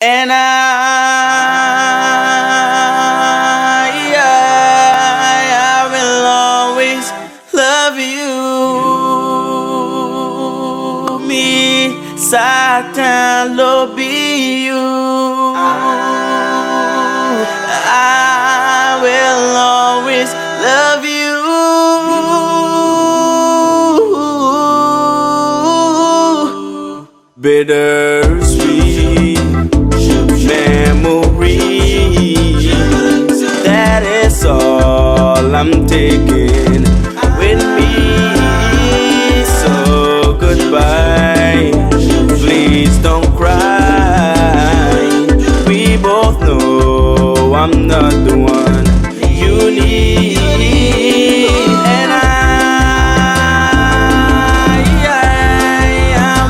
And I will always love you. Me, Satan, love you. I will always love you. Bittersweet memories, that is all I'm taking with me. So goodbye, please don't cry. We both know I'm not the one you need. And I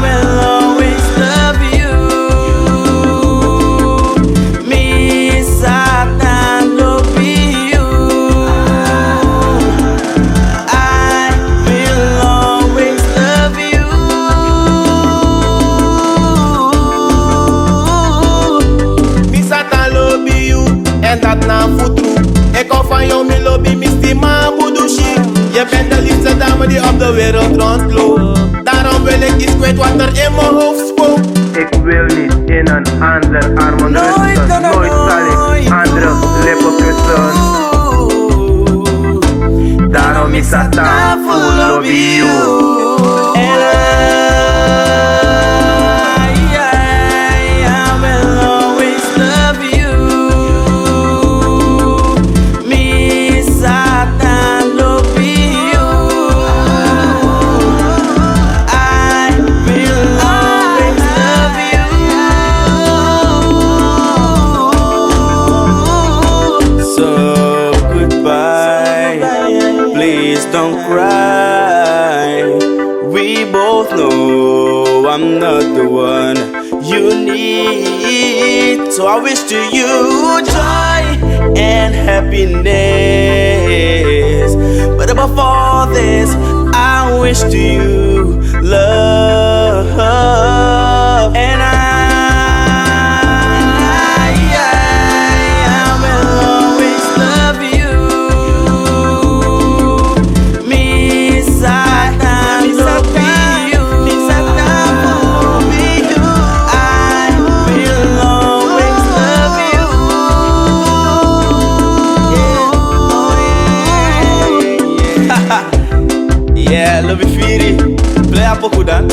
will always love you. Me, Satan, love you. I will always love you. Me, Satan, love you, and dat na voetroe. Ik hou van jou, me lobby, misty ma boedushi. Je bent de liefste dame die op de wereld rondloopt. Daarom wil ik iets kwijt wat er in mijn hoofd spookt. Ik wil niet in een ander armen rusten. Nooit zal ik andere lippen kussen. Daarom is Satan full of you. And I will always love you. Me, Satan, love you. I will always love you. So goodbye, please don't cry. We both know I'm not the one you need. So I wish to you joy and happiness, but above all this, I wish to you love. And I will always love you. Me, Satan, love you. I will always love you. Yeah, love you, Firi. Play a pouco, Dan.